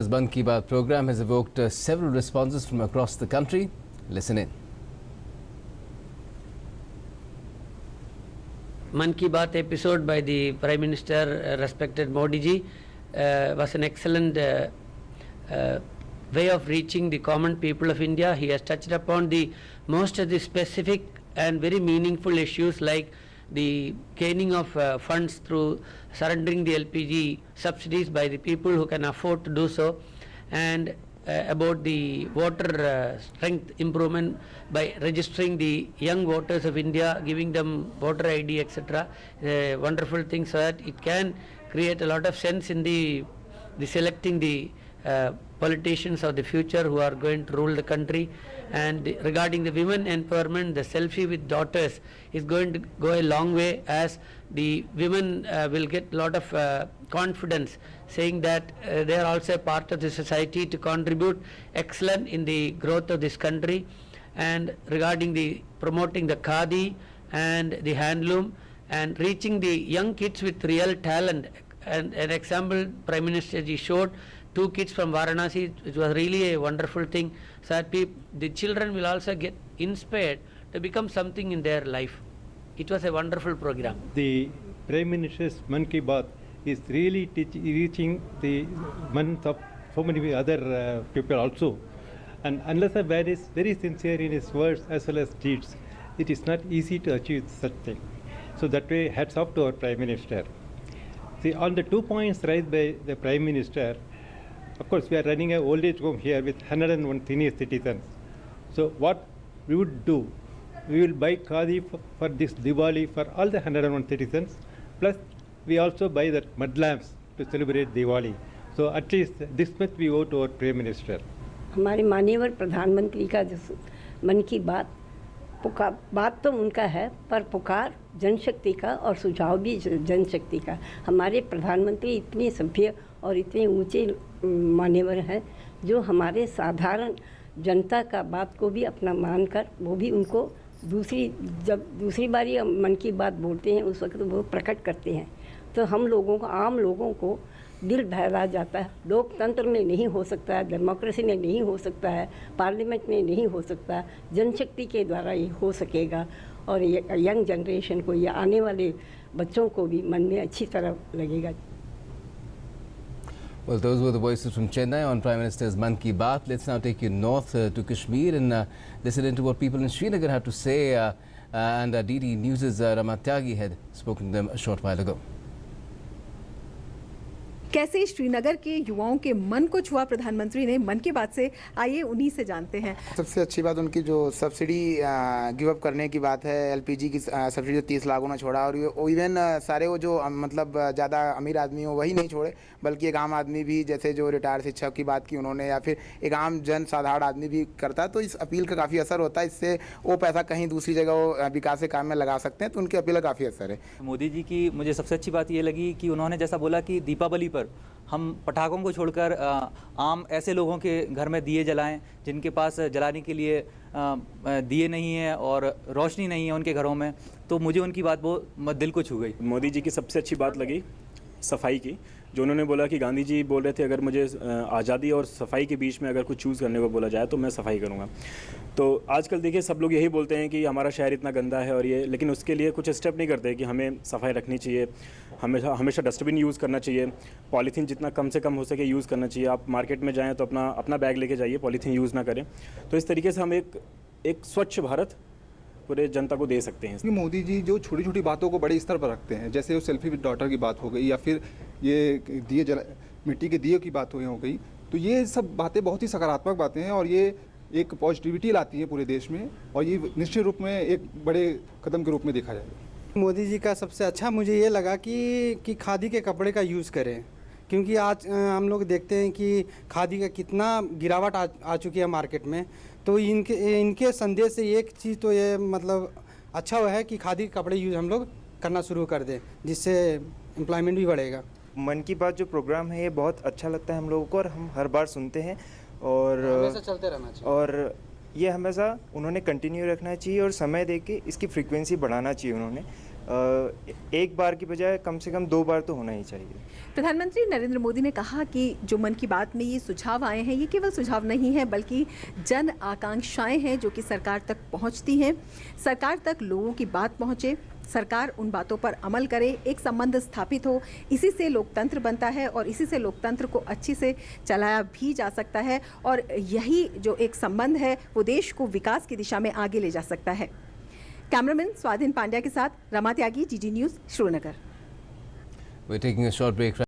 Minister's Mann Ki Baat program has evoked several responses from across the country. Listen in. Mann Ki Baat episode by the Prime Minister, respected Modi ji, was an excellent way of reaching the common people of India. He has touched upon the most of the specific and very meaningful issues like the gaining of funds through surrendering the LPG subsidies by the people who can afford to do so, and about the voter strength improvement by registering the young voters of India, giving them voter ID, etc. Wonderful thing, so that it can create a lot of sense in the selecting the politicians of the future who are going to rule the country. And regarding the women empowerment, the selfie with daughters is going to go a long way, as the women will get a lot of confidence, saying that they are also a part of the society to contribute excellent in the growth of this country. And regarding the promoting the khadi and the handloom and reaching the young kids with real talent, and an example Prime Minister ji showed, 2 kids from Varanasi. It was really a wonderful thing, so that the children will also get inspired to become something in their life. It was a wonderful program. The Prime Minister's Mann Ki Baat is really reaching the minds of so many other people also. And unless a man is very sincere in his words as well as deeds, it is not easy to achieve such thing. So that way, hats off to our Prime Minister. See, on the 2 points raised by the Prime Minister, of course, we are running an old age home here with 101 senior citizens. So what we would do, we will buy khadi for this Diwali for all the 101 citizens, plus we also buy the mud lamps to celebrate Diwali. So at least this much we owe to our Prime Minister. हमारे माननीय प्रधानमंत्री का जो मन की बात तो उनका है, पर पुकार जनशक्ति का और सुझाव भी जनशक्ति का। हमारे प्रधानमंत्री इतने सभ्य और इतने ऊंचे मान्यवर हैं, जो हमारे साधारण जनता का बात को भी अपना मानकर वो भी उनको जब दूसरी बारी मन की बात बोलते हैं उस वक्त वो प्रकट करते हैं, तो हम लोगों को, आम लोगों को दिल बहला जाता है। लोकतंत्र में नहीं हो सकता है, डेमोक्रेसी में नहीं हो सकता है, पार्लियामेंट में नहीं हो सकता, जनशक्ति के द्वारा ये हो सकेगा। और ये यंग जनरेशन को, या आने वाले बच्चों को भी मन में अच्छी तरह लगेगा। Well, those were the voices from Chennai on Prime Minister's Mann Ki Baat. Let's now take you north to Kashmir and listen into what people in Srinagar had to say. And DD News' Ramat Tyagi had spoken to them a short while ago. कैसे श्रीनगर के युवाओं के मन को छुआ प्रधानमंत्री ने मन की बात से, आइए उन्हीं से जानते हैं। सबसे अच्छी बात उनकी जो सब्सिडी गिव अप करने की बात है, एलपीजी की सब्सिडी जो 30 लाख उन्होंने छोड़ा, और इवन सारे वो जो मतलब ज़्यादा अमीर आदमी हो वही नहीं छोड़े, बल्कि एक आम आदमी भी, जैसे जो रिटायर्ड शिक्षक की बात की उन्होंने, या फिर एक आम जन साधारण आदमी भी करता है, तो इस अपील का काफ़ी असर होता है। इससे वो पैसा कहीं दूसरी जगह वो विकास के काम में लगा सकते हैं, तो उनकी अपील का काफ़ी असर है। मोदी जी की मुझे सबसे अच्छी बात ये लगी कि उन्होंने जैसा बोला कि दीपावली पर हम पटाखों को छोड़कर आम ऐसे लोगों के घर में दिए जलाएं जिनके पास जलाने के लिए दिए नहीं है और रोशनी नहीं है उनके घरों में, तो मुझे उनकी बात बहुत दिल को छू गई। मोदी जी की सबसे अच्छी बात लगी सफाई की, जो उन्होंने बोला कि गांधी जी बोल रहे थे अगर मुझे आज़ादी और सफाई के बीच में अगर कुछ चूज़ करने को बोला जाए तो मैं सफाई करूंगा। तो आजकल देखिए सब लोग यही बोलते हैं कि हमारा शहर इतना गंदा है और ये, लेकिन उसके लिए कुछ स्टेप नहीं करते कि हमें सफाई रखनी चाहिए, हमेशा डस्टबिन यूज़ करना चाहिए, पॉलीथीन जितना कम से कम हो सके यूज़ करना चाहिए। आप मार्केट में जाएँ तो अपना बैग लेके जाइए, पॉलीथीन यूज़ ना करें। तो इस तरीके से हम एक स्वच्छ भारत पूरे जनता को दे सकते हैं। मोदी जी जो छोटी छोटी बातों को बड़े स्तर पर रखते हैं, जैसे वो सेल्फी विद डॉटर की बात हो गई, या फिर ये मिट्टी के दिए की बात हो गई, तो ये सब बातें बहुत ही सकारात्मक बातें हैं और ये एक पॉजिटिविटी लाती है पूरे देश में, और ये निश्चित रूप में एक बड़े कदम के रूप में देखा जाएगा। मोदी जी का सबसे अच्छा मुझे ये लगा कि खादी के कपड़े का यूज़ करें, क्योंकि आज हम लोग देखते हैं कि खादी का कितना गिरावट आ चुकी है मार्केट में। तो इनके संदेश से एक चीज़ तो ये मतलब अच्छा हुआ है कि खादी के कपड़े यूज़ हम लोग करना शुरू कर दें, जिससे एम्प्लॉयमेंट भी बढ़ेगा। मन की बात जो प्रोग्राम है ये बहुत अच्छा लगता है हम लोगों को, और हम हर बार सुनते हैं, और हमेशा चलते रहना चाहिए, और ये हमेशा उन्होंने कंटिन्यू रखना चाहिए, और समय दे के इसकी फ्रीक्वेंसी बढ़ाना चाहिए उन्होंने, एक बार की बजाय कम से कम 2 बार तो होना ही चाहिए। प्रधानमंत्री नरेंद्र मोदी ने कहा कि जो मन की बात में ये सुझाव आए हैं, ये केवल सुझाव नहीं है बल्कि जन आकांक्षाएं हैं जो कि सरकार तक पहुंचती हैं। सरकार तक लोगों की बात पहुंचे, सरकार उन बातों पर अमल करे, एक संबंध स्थापित हो। इसी से लोकतंत्र बनता है और इसी से लोकतंत्र को अच्छी से चलाया भी जा सकता है और यही जो एक संबंध है वो देश को विकास की दिशा में आगे ले जा सकता है। कैमरामैन स्वाधीन पांड्या के साथ Rama Tyagi, GD news, Srinagar. We're taking a short break.